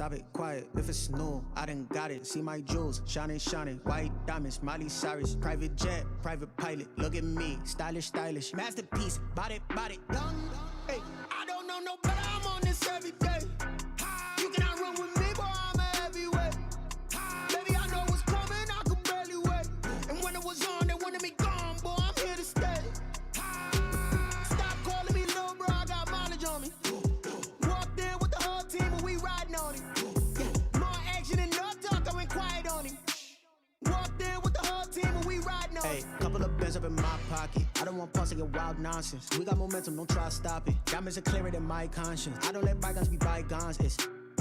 stop it, quiet. If it's new, I done got it. See my jewels, shining, shining. White diamonds, Miley Cyrus. Private jet, private pilot. Look at me, stylish, stylish. Masterpiece, body, young. Hey, I don't know no better. I'm on this every day. You cannot run with me, boy. I'm a heavyweight. Baby, I know what's coming. I could barely wait. And when it was on, they wanted me gone, boy. I'm here to stay. Stop calling me little bro. I got mileage on me. Walked in with the whole team, and we riding on him. Yeah, more action and no talk. I went quiet on him. Walked in with the whole team, and we riding on him. Hey, couple of bands up in my pocket. I don't want pause to get wild nonsense. We got momentum, don't try to stop it. Diamonds are clearer than my conscience. I don't let bygones be bygones.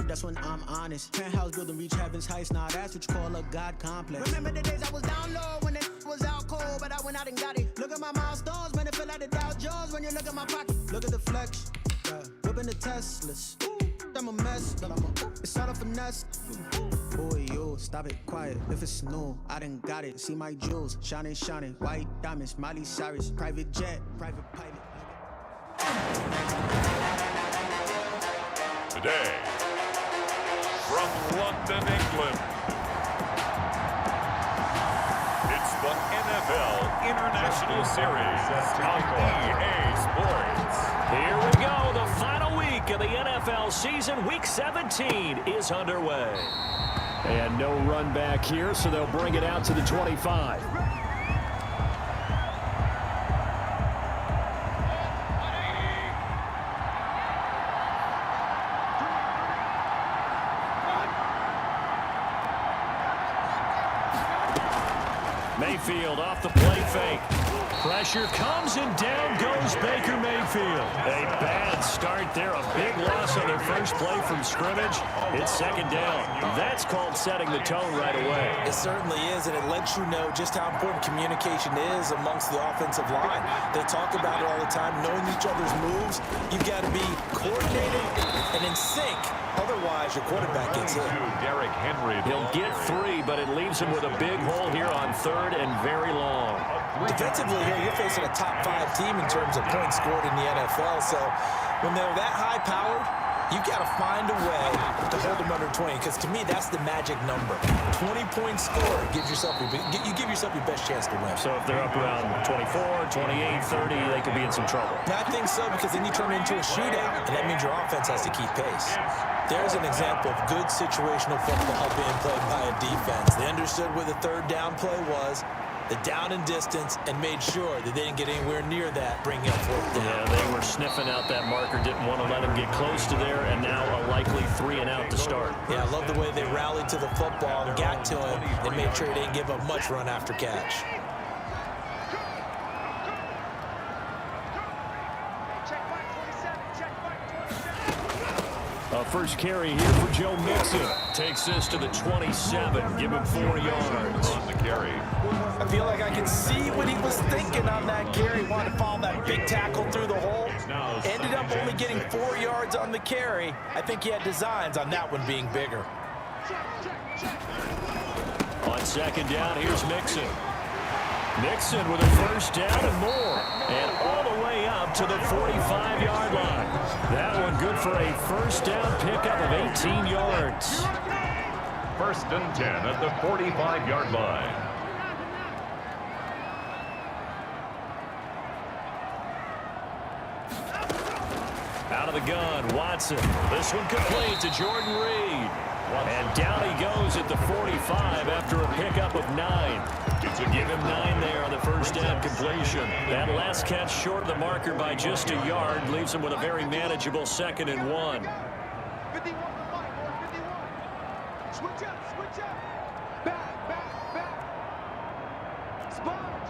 That's when I'm honest. Penthouse building, reach heaven's heights. Nah, that's what you call a God complex. Remember the days I was down low when it was out cold, but I went out and got it. Look at my milestones, man, it feel like the Dow Jones when you look at my pocket. Look at the flex, whipping the Teslas. I'm a mess, but it's all a finesse. Boy, yo, stop it, quiet. If it's new, I done got it. See my jewels, shining, shining. White diamonds, Miley Cyrus. Private jet, private pilot. Today, from London, England, it's the NFL International Series on EA Sports. Here we go, the final week of the NFL season. Week 17 is underway. And no run back here, so they'll bring it out to the 25. Mayfield off the play fake. Pressure comes and down goes Baker Mayfield. A bad start there. A big loss on their first play from scrimmage. It's second down. That's called setting the tone right away. It certainly is, and it lets you know just how important communication is amongst the offensive line. They talk about it all the time, knowing each other's moves. You've got to be coordinated and in sync. Otherwise, your quarterback gets hit. Derrick Henry. He'll get 3, but it leaves him with a big hole here on 3rd and very long. Defensively here, you're facing a top 5 team in terms of points scored in the NFL. So when they're that high-powered, you've got to find a way to hold them under 20. Because to me, that's the magic number. 20 points scored. You give yourself your best chance to win. So if they're up around 24, 28, 30, they could be in some trouble. I think so, because then you turn it into a shootout, and that means your offense has to keep pace. There's an example of good situational football being played by a defense. They understood where the third down play was, the down and distance, and made sure that they didn't get anywhere near that, bringing up 4th down. Yeah, they were sniffing out that marker, didn't want to let him get close to there, and now a likely 3 and out to start. Yeah, I love the way they rallied to the football and got to him and made sure he didn't give up much run after catch. First carry here for Joe Mixon. Takes this to the 27. Give him 4 yards. On the carry. I feel like I can see what he was thinking on that carry. Wanted to follow that big tackle through the hole. Ended up only getting 4 yards on the carry. I think he had designs on that one being bigger. On second down, here's Mixon. Mixon with a first down and more. And all the way up to the 45-yard line. That one good for a first down pickup of 18 yards. 1st and 10 at the 45-yard line. Out of the gun, Watson. This one complete to Jordan Reed. And down he goes at the 45 after a pickup of 9. So give him 9 there on the first down completion. That last catch short of the marker by just a yard leaves him with a very manageable 2nd and 1. 51 to 5, 51. Switch up. Back. Sponge.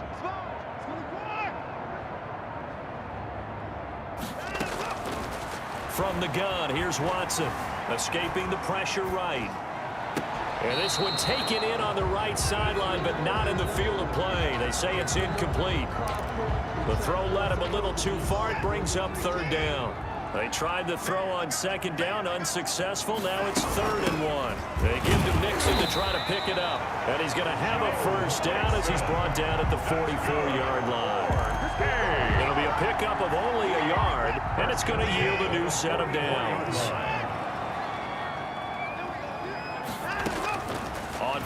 From the gun, here's Watson. Escaping the pressure right. And this one taken in on the right sideline, but not in the field of play. They say it's incomplete. The throw led him a little too far. It brings up 3rd down. They tried the throw on 2nd down, unsuccessful. Now it's 3rd and 1. They give to Mixon to try to pick it up. And he's going to have a first down as he's brought down at the 44-yard line. It'll be a pickup of only a yard, and it's going to yield a new set of downs.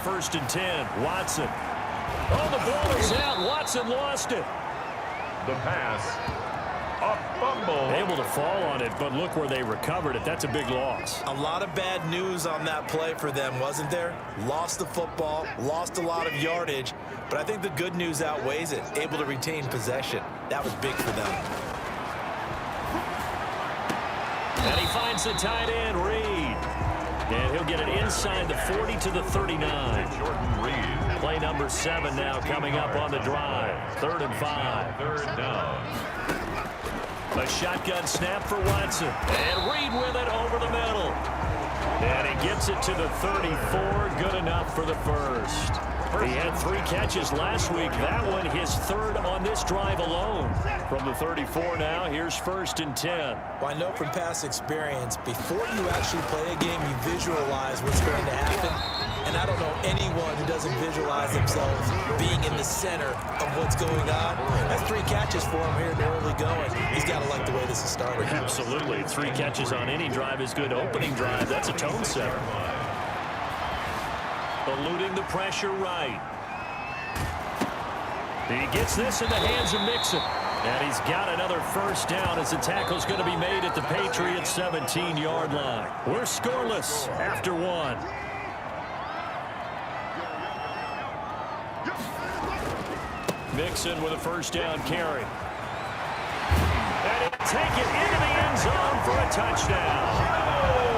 first and 10. Watson. Oh, the ball is out. Watson lost it. The pass. A fumble. Able to fall on it, but look where they recovered it. That's a big loss. A lot of bad news on that play for them, wasn't there? Lost the football, lost a lot of yardage, but I think the good news outweighs it. Able to retain possession. That was big for them. And he finds the tight end, Reed. And he'll get it inside the 40 to the 39. Jordan Reed. Play number 7 now coming up on the drive. 3rd and 5. Third down. A shotgun snap for Watson. And Reed with it over the middle. And he gets it to the 34. Good enough for the first. He had 3 catches last week. That one his 3rd on this drive alone. From the 34 now, here's 1st and 10. Well, I know from past experience, before you actually play a game, you visualize what's going to happen. And I don't know anyone who doesn't visualize themselves being in the center of what's going on. That's 3 catches for him here in the early going. He's got to like the way this is starting. Absolutely. 3 catches on any drive is good. Opening drive, that's a tone setter. Eluding the pressure right. He gets this in the hands of Mixon. And he's got another first down as the tackle's going to be made at the Patriots' 17-yard line. We're scoreless after 1. Mixon with a first down carry. And he'll take it into the end zone for a touchdown.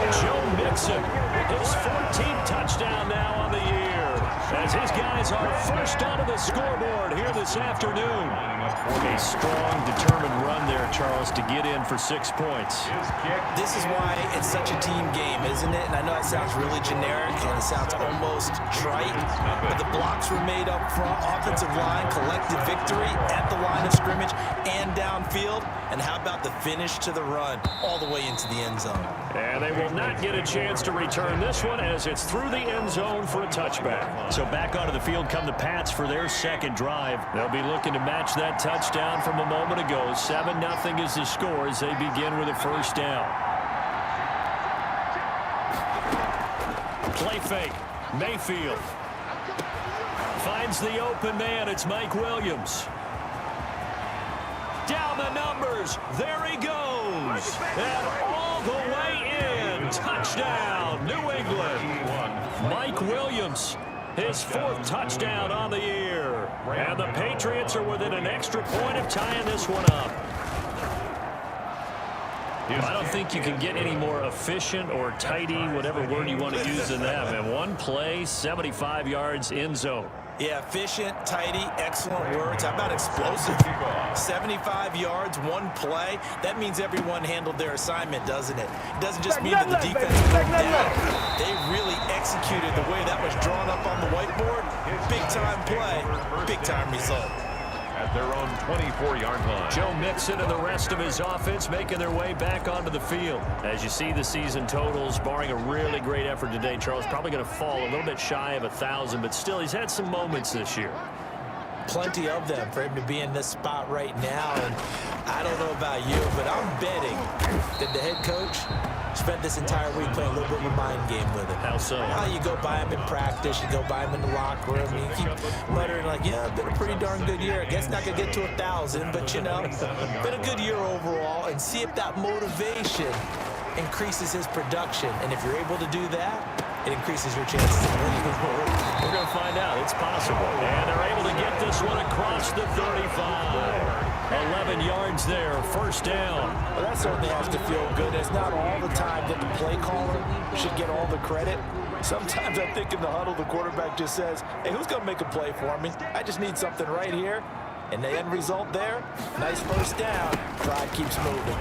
Joe Mixon, his 14th touchdown now on the year, as his guys are first onto the scoreboard here this afternoon. A strong, determined run there, Charles, to get in for 6 points. This is why it's such a team game, isn't it? And I know it sounds really generic and it sounds almost trite, but the blocks were made up front, offensive line, collective victory at the line of scrimmage and downfield. And how about the finish to the run all the way into the end zone? And they will not get a chance to return this one as it's through the end zone for a touchback. So back onto the field come the Pats for their 2nd drive. They'll be looking to match that touchdown from a moment ago. 7-0 is the score as they begin with a first down. Play fake. Mayfield finds the open man. It's Mike Williams. Down the numbers. There he goes. And all the way in. Touchdown, New England. Mike Williams, his 4th touchdown on the year. And the Patriots are within an extra point of tying this one up. I don't think you can get any more efficient or tidy, whatever word you want to use in that. Man, 1 play, 75 yards, end zone. Yeah, efficient, tidy, excellent words. How about explosive? 75 yards, 1 play. That means everyone handled their assignment, doesn't it? It doesn't just mean that the defense broke down. They really executed the way that was drawn up on the whiteboard. Big-time play, big-time result. At their own 24-yard line. Joe Mixon and the rest of his offense making their way back onto the field. As you see the season totals, barring a really great effort today, Charles, probably going to fall a little bit shy of 1,000, but still he's had some moments this year. Plenty of them for him to be in this spot right now. And I don't know about you, but I'm betting that the head coach spent this entire week playing a little bit of a mind game with him. How so? You go by him in practice, you go by him in the locker room, you keep muttering like, yeah, it's been a pretty darn good year. I guess not going to get to 1,000, but, you know, been a good year overall, and see if that motivation increases his production. And if you're able to do that, it increases your chances of winning. We're going to find out. It's possible. And they're able to get this one across the 35. 11 yards there, first down. Well, that certainly has to feel good. It's not all the time that the play caller should get all the credit. Sometimes I think in the huddle, the quarterback just says, hey, who's going to make a play for me? I just need something right here. And the end result there, nice first down. Drive keeps moving.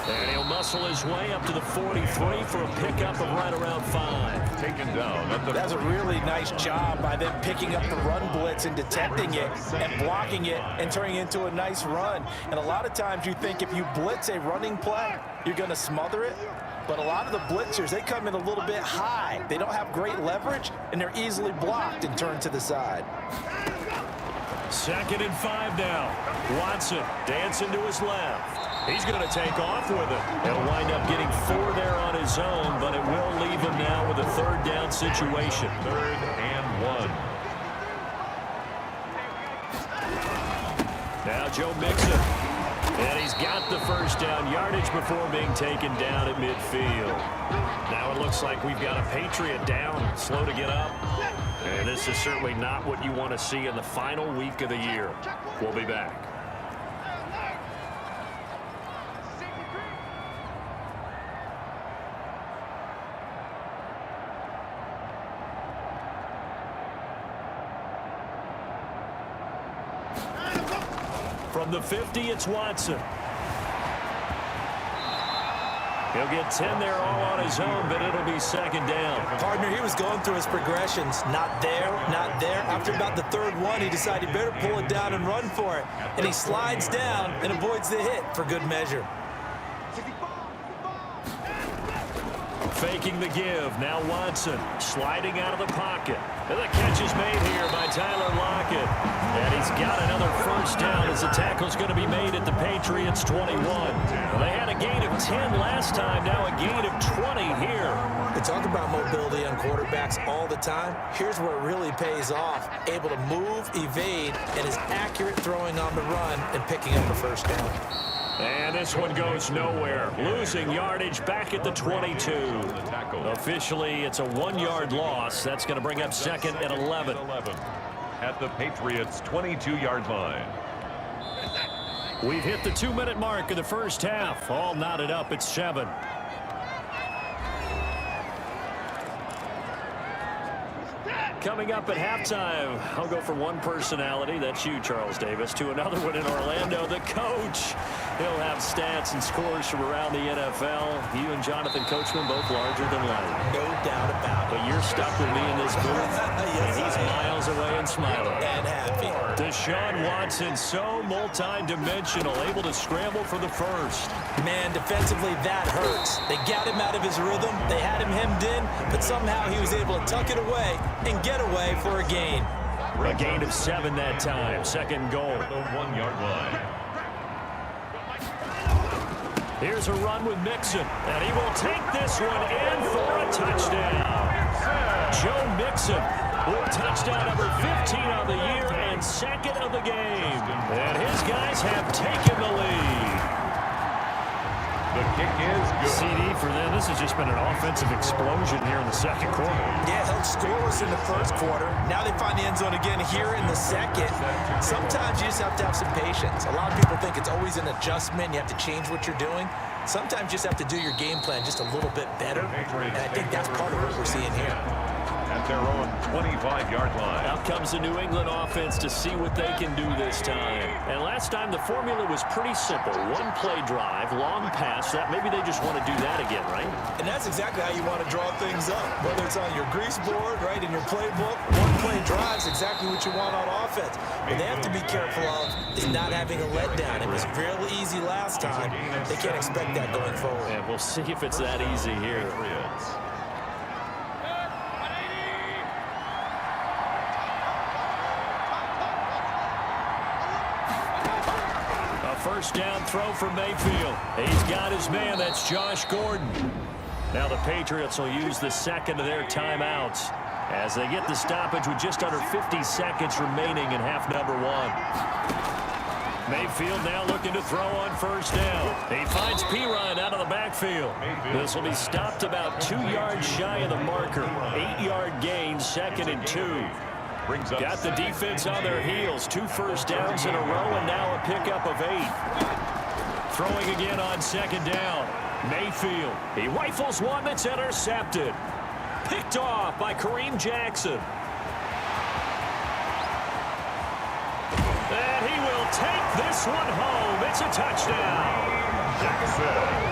And he'll muscle his way up to the 43 for a pickup of right around 5. Taken down at the That's a really nice job by them picking up the run blitz and detecting it and blocking it and turning it into a nice run. And a lot of times you think if you blitz a running play, you're going to smother it. But a lot of the blitzers, they come in a little bit high. They don't have great leverage, and they're easily blocked and turned to the side. 2nd and 5 now. Watson dancing to his left. He's going to take off with it. He'll wind up getting 4 there on his own, but it will leave him now with a third down situation. 3rd and 1. Now Joe Mixon. And he's got the first down yardage before being taken down at midfield. Now it looks like we've got a Patriot down, slow to get up. And this is certainly not what you want to see in the final week of the year. We'll be back. From the 50, it's Watson. He'll get 10 there all on his own, but it'll be second down. Partner, he was going through his progressions. Not there, not there. After about the third one, he decided he better pull it down and run for it. And he slides down and avoids the hit for good measure. Faking the give. Now Watson sliding out of the pocket. And the catch is made here by Tyler Lockett. And he's got another first down as the tackle's going to be made at the Patriots' 21. Well, they had a gain of 10 last time, now a gain of 20 here. We talk about mobility on quarterbacks all the time. Here's where it really pays off. Able to move, evade, and is accurate throwing on the run and picking up a first down. And this one goes nowhere. Losing yardage back at the 22. Officially, it's a 1-yard loss. That's going to bring up second and 11. At the Patriots' 22-yard line. We've hit the 2-minute mark of the first half. All knotted up at 7. Coming up at halftime, I'll go from one personality, that's you, Charles Davis, to another one in Orlando, the coach. He'll have stats and scores from around the NFL. You and Jonathan Coachman both larger than life. No doubt about it. But you're stuck with me in this booth, Yes, and he's miles away and smiling. And happy. Deshaun Watson, so multi-dimensional, able to scramble for the first. Man, defensively, that hurts. They got him out of his rhythm. They had him hemmed in, but somehow he was able to tuck it away and get away for a gain. A gain of 7 that time. Second goal. The 1-yard line. Here's a run with Mixon, and he will take this one in for a touchdown. Joe Mixon with touchdown number 15 of the year and second of the game. And his guys have taken the lead. The kick is good. CD for them. This has just been an offensive explosion here in the second quarter. Yeah, held scoreless in the first quarter. Now they find the end zone again here in the second. Sometimes you just have to have some patience. A lot of people think it's always an adjustment. You have to change what you're doing. Sometimes you just have to do your game plan just a little bit better. And I think that's part of what we're seeing here. At their own 25-yard line. Out comes the New England offense to see what they can do this time. And last time the formula was pretty simple. One play drive, long pass. That maybe they just want to do that again, right? And that's exactly how you want to draw things up. Whether it's on your grease board, right, in your playbook, one play drive is exactly what you want on offense. What they have to be careful of is not having a letdown. It was real easy last time. They can't expect that going forward. And we'll see if it's that easy here. First down throw for Mayfield. He's got his man. That's Josh Gordon. Now the Patriots will use the second of their timeouts as they get the stoppage with just under 50 seconds remaining in half number 1. Mayfield now looking to throw on first down. He finds Pirine out of the backfield. This will be stopped about 2 yards shy of the marker. 8-yard gain, second and 2. Got the defense on their heels. 2 first downs in a row, and now a pickup of 8. Throwing again on second down. Mayfield. He rifles one that's intercepted. Picked off by Kareem Jackson. And he will take this one home. It's a touchdown. Jackson.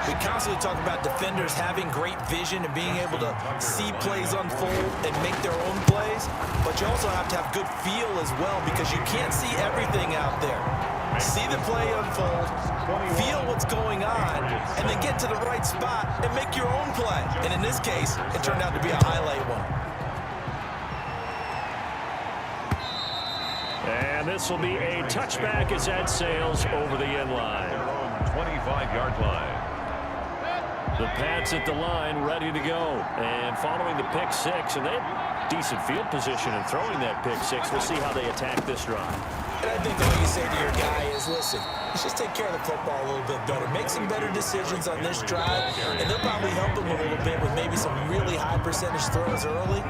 We constantly talk about defenders having great vision and being able to see plays unfold and make their own plays, but you also have to have good feel as well because you can't see everything out there. See the play unfold, feel what's going on, and then get to the right spot and make your own play. And in this case, it turned out to be a highlight one. And this will be a touchback as that sails over the end line. Their own 25-yard line. The Pats at the line ready to go. And following the pick six, and they had decent field position in throwing that pick six. We'll see how they attack this drive. And I think all you say to your guy is, listen, let's just take care of the football a little bit better. Make some better decisions on this drive, and they'll probably help him a little bit with maybe some really high percentage throws early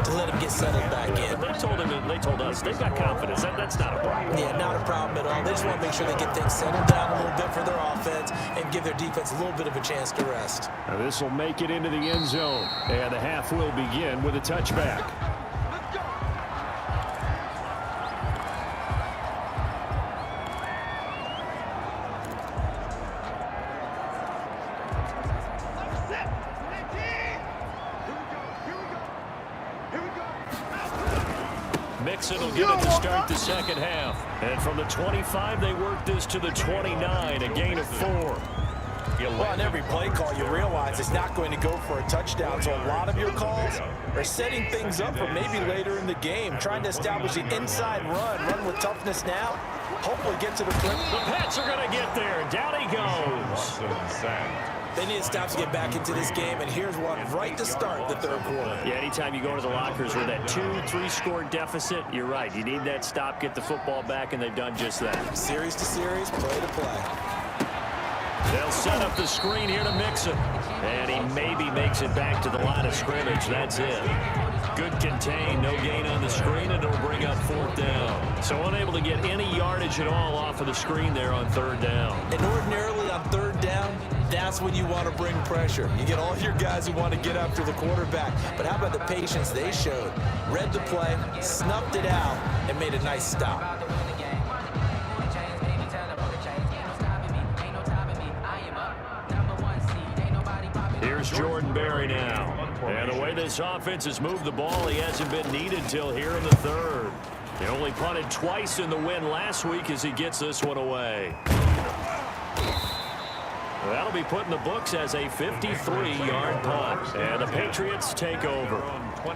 to let him get settled back in. They told him, and they told us, they've got confidence. That's not a problem. Yeah, not a problem at all. They just want to make sure they get things settled down a little bit for their offense and give their defense a little bit of a chance to rest. Now this will make it into the end zone, and the half will begin with a touchback. Mixon will get it to start the second half. And from the 25, they work this to the 29, a gain of 4. Well, on every play call, you realize it's not going to go for a touchdown. So a lot of your calls are setting things up for maybe later in the game, trying to establish the inside run with toughness now. Hopefully get to the clip. The Pats are going to get there. Down he goes. They need stops to get back into this game, and here's one right to start the third quarter. Yeah, anytime you go to the lockers with that 2-3 score deficit, you're right. You need that stop, get the football back, and they've done just that. Series to series, play to play. They'll set up the screen here to Mixon. And he maybe makes it back to the line of scrimmage. That's it. Good contain, no gain on the screen, and it'll bring up 4th down. So unable to get any yardage at all off of the screen there on 3rd down. And ordinarily on 3rd down, that's when you want to bring pressure. You get all your guys who want to get after the quarterback. But how about the patience they showed? Read the play, snuffed it out, and made a nice stop. Here's Jordan Berry now. And the way this offense has moved the ball, he hasn't been needed till here in the 3rd. He only punted twice in the win last week as he gets this one away. That'll be put in the books as a 53-yard punt. And the Patriots take over.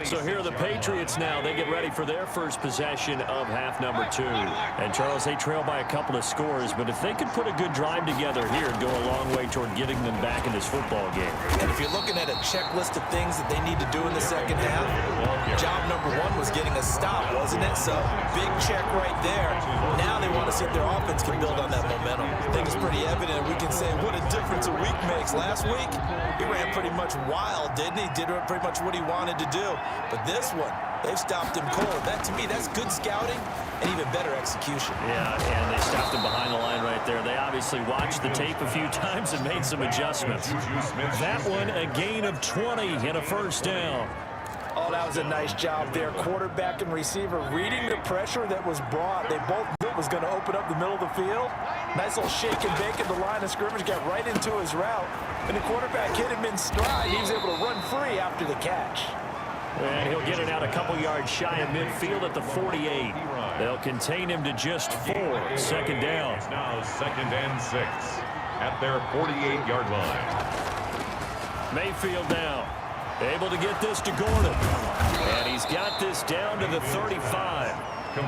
So here are the Patriots now. They get ready for their first possession of half number 2. And, Charles, they trail by a couple of scores, but if they could put a good drive together here, it'd go a long way toward getting them back in this football game. And if you're looking at a checklist of things that they need to do in the second half, job number 1 was getting a stop, wasn't it? So, big check right there. Now they want to see if their offense can build on that momentum. I think it's pretty evident. We can say what a difference a week makes. Last week, he ran pretty much wild, didn't he? Did pretty much what he wanted to do. But this one, they've stopped him cold. That, to me, that's good scouting and even better execution. Yeah, and they stopped him behind the line right there. They obviously watched the tape a few times and made some adjustments. That one, a gain of 20 and a 1st down. Oh, that was a nice job there. Quarterback and receiver reading the pressure that was brought. They both knew it was going to open up the middle of the field. Nice little shake and bake at the line of scrimmage, got right into his route. And the quarterback hit him in stride. He was able to run free after the catch. And he'll get it out a couple yards shy of midfield at the 48. They'll contain him to just 4. 2nd down. It's now 2nd and 6 at their 48-yard line. Mayfield now. Able to get this to Gordon. And he's got this down to the 35.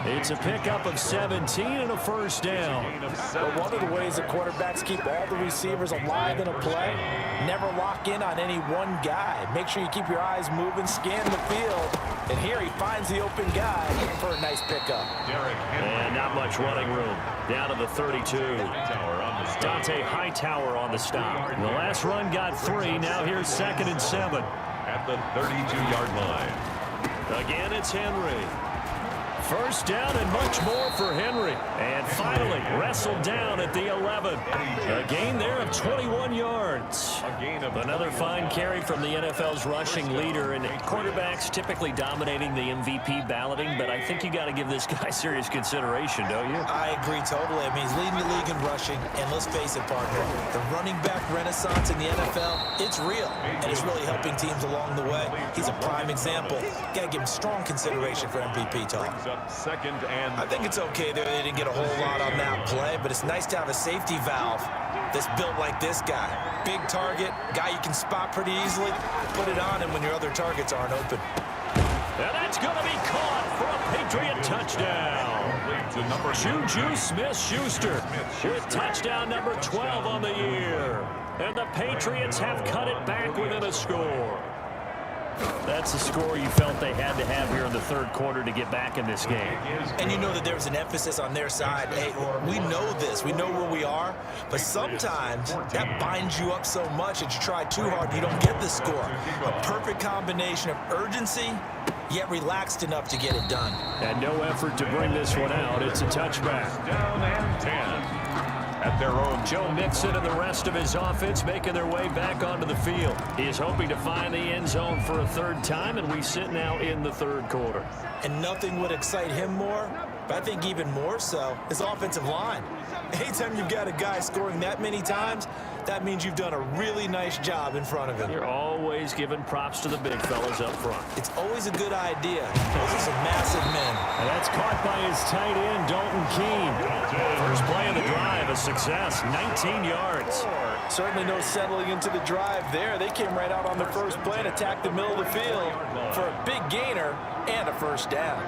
It's a pickup of 17 and a 1st down. Well, one of the ways that quarterbacks keep all the receivers alive in a play, never lock in on any one guy. Make sure you keep your eyes moving, scan the field. And here he finds the open guy for a nice pickup. And not much running room. Down to the 32. Dante Hightower on the stop. The last run got 3. Now here's 2nd and 7. At the 32-yard line. Again, it's Henry. 1st down and much more for Henry. And finally wrestled down at the 11. A gain there of 21 yards. Another fine carry from the NFL's rushing leader. And quarterbacks typically dominating the MVP balloting, but I think you got to give this guy serious consideration, don't you? I agree totally. I mean, he's leading the league in rushing. And let's face it, partner, the running back renaissance in the NFL, it's real. And it's really helping teams along the way. He's a prime example. Got to give him strong consideration for MVP talk. 2nd and I think it's okay that they didn't get a whole lot on that play, but it's nice to have a safety valve that's built like this guy. Big target, guy you can spot pretty easily. Put it on him when your other targets aren't open. And that's going to be caught for a Patriot touchdown. Juju Smith-Schuster with touchdown number 12 on the year. And the Patriots have cut it back within a score. That's the score you felt they had to have here in the third quarter to get back in this game. And you know that there was an emphasis on their side. Hey, we know this. We know where we are. But sometimes that binds you up so much that you try too hard and you don't get the score. A perfect combination of urgency, yet relaxed enough to get it done. And no effort to bring this one out. It's a touchback. Down and 10. At their own. Joe Mixon and the rest of his offense making their way back onto the field. He is hoping to find the end zone for a third time, and we sit now in the third quarter. And nothing would excite him more, but I think even more so, his offensive line. Anytime you've got a guy scoring that many times, that means you've done a really nice job in front of him. You're always giving props to the big fellas up front. It's always a good idea. Those are some massive men. And that's caught by his tight end, Dalton Keene. First play of the drive, a success, 19 yards. Certainly no settling into the drive there. They came right out on the first play and attacked the middle of the field for a big gainer and a first down.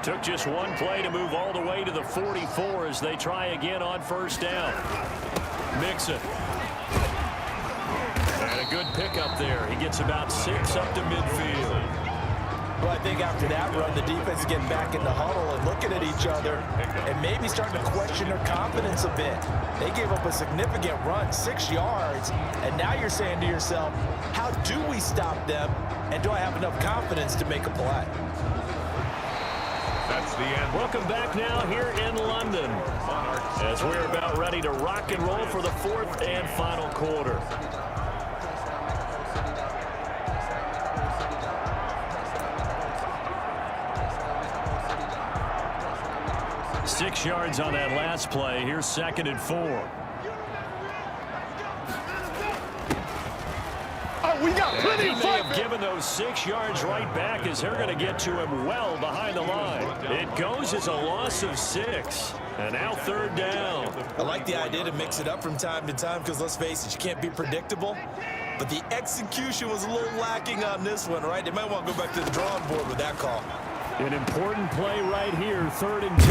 Took just one play to move all the way to the 44 as they try again on first down. Mixon. And a good pickup there. He gets about 6 up to midfield. Well, I think after that run, the defense is getting back in the huddle and looking at each other and maybe starting to question their confidence a bit. They gave up a significant run, 6 yards, and now you're saying to yourself, how do we stop them, and do I have enough confidence to make a play? That's the end. Welcome back now here in London as we're about ready to rock and roll for the fourth and final quarter. Six yards on that last play. Here's 2nd and 4. Oh, we got plenty He of may time. have given those 6 yards right back as they're going to get to him well behind the line. It goes as a loss of 6. And now third down. I like the idea to mix it up from time to time because, let's face it, you can't be predictable. But the execution was a little lacking on this one, right? They might want to go back to the drawing board with that call. An important play right here, 3rd and 10.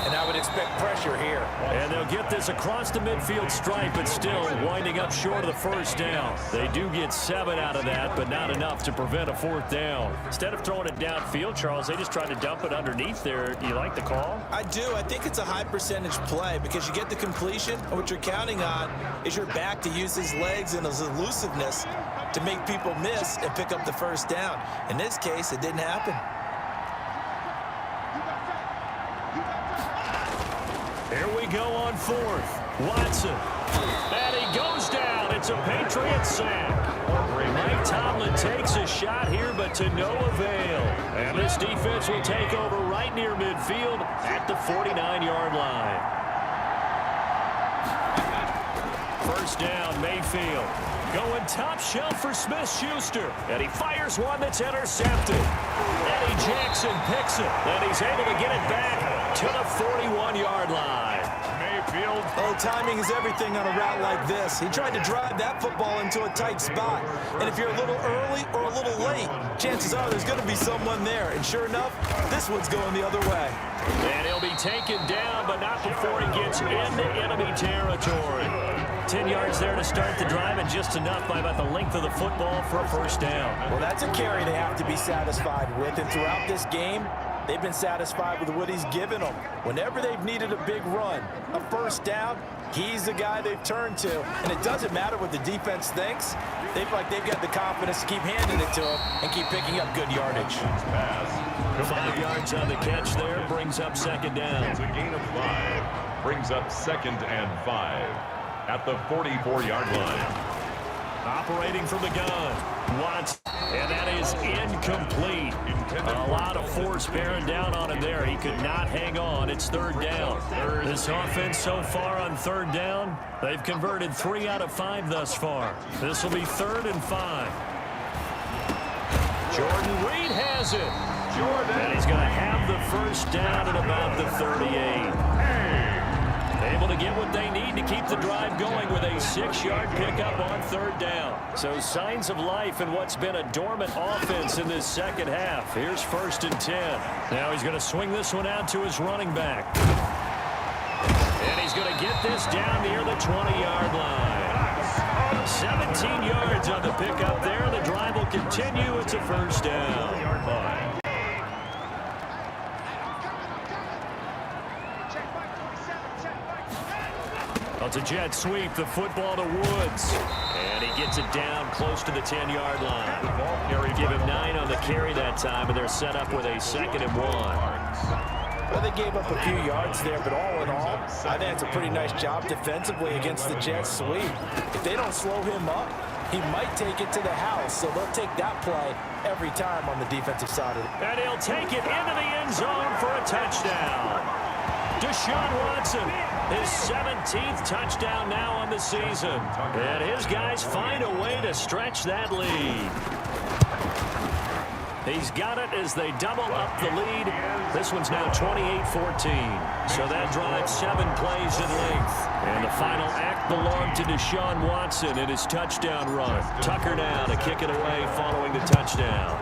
And I would expect pressure here. And they'll get this across the midfield stripe, but still winding up short of the first down. They do get 7 out of that, but not enough to prevent a 4th down. Instead of throwing it downfield, Charles, they just tried to dump it underneath there. Do you like the call? I do. I think it's a high percentage play because you get the completion, and what you're counting on is your back to use his legs and his elusiveness to make people miss and pick up the first down. In this case, it didn't happen. Here we go on 4th. Watson. And he goes down. It's a Patriot sack. Mike Tomlin takes a shot here, but to no avail. And this defense will take over right near midfield at the 49-yard line. First down, Mayfield. Going top shelf for Smith-Schuster. And he fires one that's intercepted. Eddie Jackson picks it. And he's able to get it back to the 41-yard line. Mayfield. Oh, timing is everything on a route like this. He tried to drive that football into a tight spot. And if you're a little early or a little late, chances are there's going to be someone there. And sure enough, this one's going the other way. And he'll be taken down, but not before he gets into enemy territory. 10 yards there to start the drive, and just enough by about the length of the football for a first down. Well, that's a carry they have to be satisfied with. And throughout this game, they've been satisfied with what he's given them. Whenever they've needed a big run, a first down, he's the guy they've turned to. And it doesn't matter what the defense thinks. They feel like they've got the confidence to keep handing it to him and keep picking up good yardage. 5 yards on the catch there brings up 2nd down. It's a gain of 5. Brings up 2nd and 5 at the 44-yard line. Operating from the gun. Watts. And that is incomplete. A lot of force bearing down on him there. He could not hang on. It's 3rd down. This offense so far on 3rd down, they've converted 3 out of 5 thus far. This will be 3rd and 5. Jordan Reed has it. And he's going to have the first down at about the 38. Able to get what they need to keep the drive going with a 6-yard pickup on third down. So signs of life in what's been a dormant offense in this second half. Here's 1st and 10. Now he's going to swing this one out to his running back. And he's going to get this down near the 20-yard line. 17 yards on the pickup there. The drive will continue. It's a first down. It's a jet sweep, the football to Woods. And he gets it down close to the 10-yard line. Give him 9 on the carry that time, and they're set up with a 2nd and 1. Well, they gave up a few yards there, but all in all, I think it's a pretty nice job defensively against the jet sweep. If they don't slow him up, he might take it to the house, so they'll take that play every time on the defensive side of it. And he'll take it into the end zone for a touchdown. Deshaun Watson, his 17th touchdown now on the season. And his guys find a way to stretch that lead. He's got it as they double up the lead. This one's now 28-14. So that drives 7 plays in length. And the final act belonged to Deshaun Watson in his touchdown run. Tucker now to kick it away following the touchdown.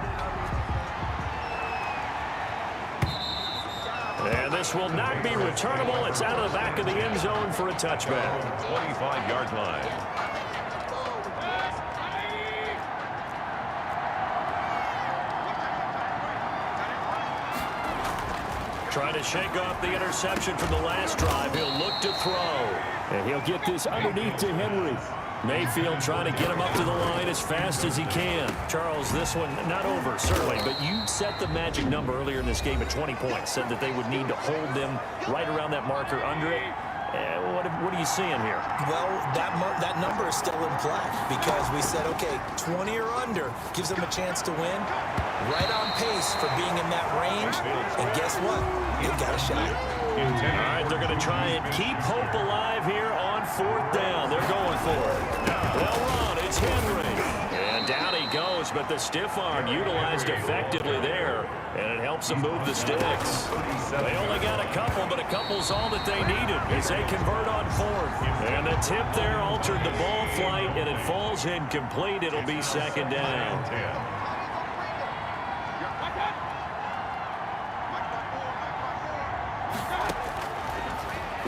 And this will not be returnable. It's out of the back of the end zone for a touchback. 25-yard line. Trying to shake off the interception from the last drive. He'll look to throw. And he'll get this underneath to Henry. Mayfield trying to get him up to the line as fast as he can. Charles, this one not over, certainly, but you set the magic number earlier in this game at 20 points. Said that they would need to hold them right around that marker under it. What are you seeing here? Well, that number is still in play because we said, okay, 20 or under gives them a chance to win. Right on pace for being in that range. And guess what? They've got a shot. All right, they're going to try and keep hope alive here on 4th down. They're going for it. They'll run. It's Henry. And down he goes, but the stiff arm utilized effectively there, and it helps them move the sticks. They only got a couple, but a couple's all that they needed as they convert on 4th. And the tip there altered the ball flight, and it falls incomplete. It'll be 2nd down.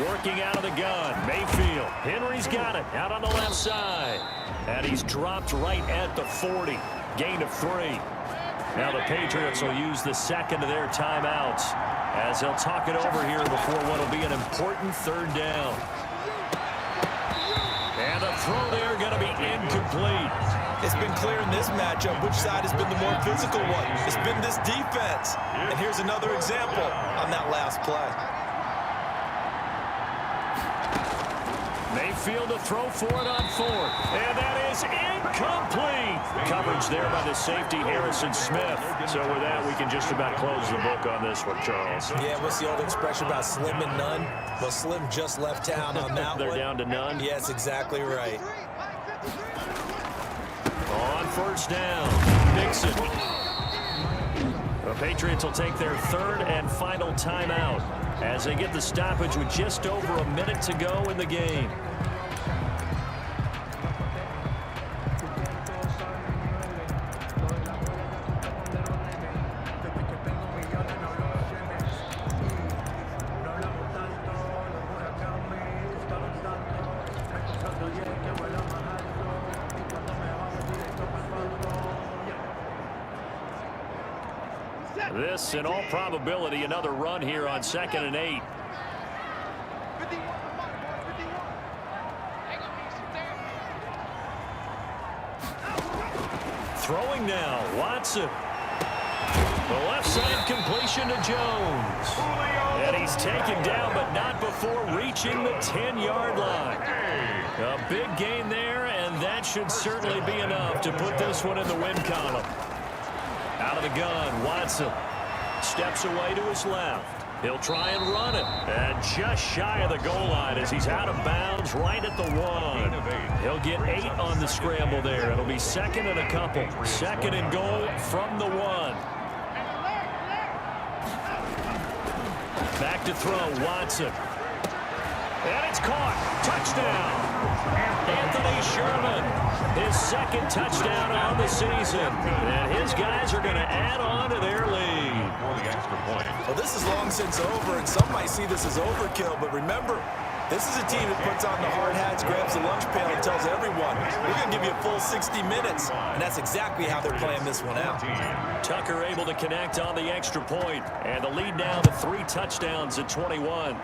Working out of the gun, Mayfield. Henry's got it out on the left side. And he's dropped right at the 40. Gain of 3. Now the Patriots will use the second of their timeouts as they'll talk it over here before what will be an important 3rd down. And the throw there going to be incomplete. It's been clear in this matchup which side has been the more physical one. It's been this defense. And here's another example on that last play. Mayfield to throw for it on 4th. And that is incomplete. Coverage there by the safety, Harrison Smith. So with that, we can just about close the book on this one, Charles. Yeah, what's the old expression about slim and none? Well, Slim just left town on that They're down to none? Yes, exactly right. On 1st down, Nixon. The Patriots will take their 3rd and final timeout as they get the stoppage with just over a minute to go in the game. This, in all probability, another run here on 2nd and 8. Throwing now, Watson. The left side completion to Jones. And he's taken down, but not before reaching the 10-yard line. A big gain there, and that should certainly be enough to put this one in the win column. Out of the gun, Watson steps away to his left. He'll try and run it. And just shy of the goal line as he's out of bounds right at the 1. He'll get 8 on the scramble there. It'll be 2nd and a couple. 2nd and goal from the 1. Back to throw, Watson. And it's caught. Touchdown. Anthony Sherman, his second touchdown on the season. And his guys are going to add on to their lead. For the extra point. Well, this is long since over, and some might see this as overkill, but remember, this is a team that puts on the hard hats, grabs the lunch pail, and tells everyone, we're going to give you a full 60 minutes. And that's exactly how they're playing this one out. Tucker able to connect on the extra point, and the lead now to 3 touchdowns at 21.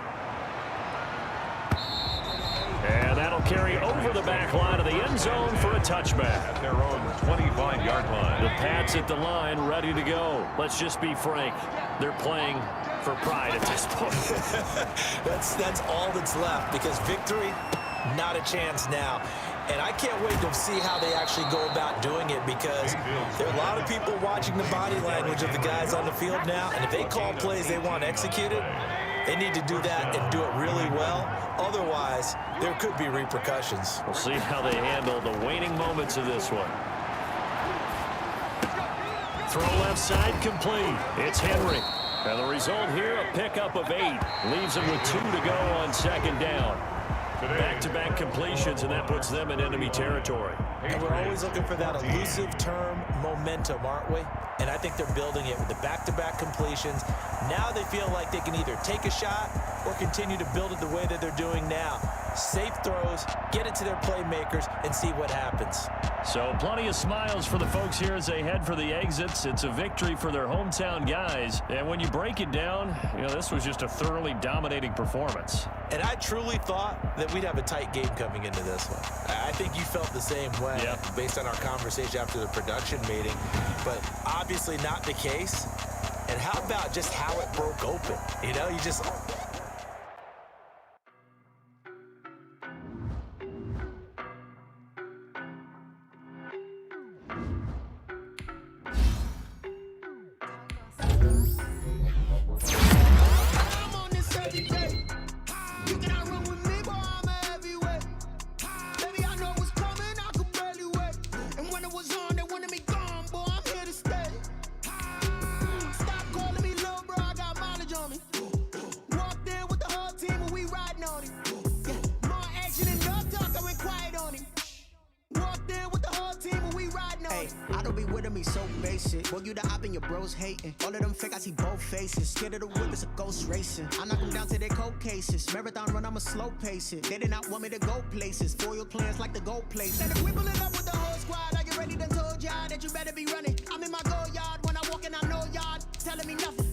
And that'll carry over the back line of the end zone for a touchback. At their own 25-yard line. The Pats at the line, ready to go. Let's just be frank. They're playing for pride at this point. That's all that's left, because victory, not a chance now. And I can't wait to see how they actually go about doing it, because there are a lot of people watching the body language of the guys on the field now, and if they call plays they want executed, they need to do that and do it really well. Otherwise, there could be repercussions. We'll see how they handle the waning moments of this one. Throw left side complete. It's Henry. And the result here, a pickup of 8. Leaves him with 2 to go on second down. Back-to-back completions, and that puts them in enemy territory. And we're always looking for that elusive term, momentum, aren't we? And I think they're building it with the back-to-back completions. Now they feel like they can either take a shot or continue to build it the way that they're doing now. Safe throws, get it to their playmakers, and see what happens. So plenty of smiles for the folks here as they head for the exits. It's a victory for their hometown guys. And when you break it down, this was just a thoroughly dominating performance. And I truly thought that we'd have a tight game coming into this one. I think you felt the same way based on our conversation after the production meeting. But obviously not the case. And how about just how it broke open? You just... Boy, you the op and your bros hating. All of them fake, I see both faces. Scared of the whip, it's a ghost racing. I knock them down to their cold cases. Marathon run, I'ma slow pace it. They did not want me to go places. Foil plans like the gold places. And if we pulling up with the whole squad, I get ready to told y'all that you better be running. I'm in my go yard when I walk in, I know y'all telling me nothing.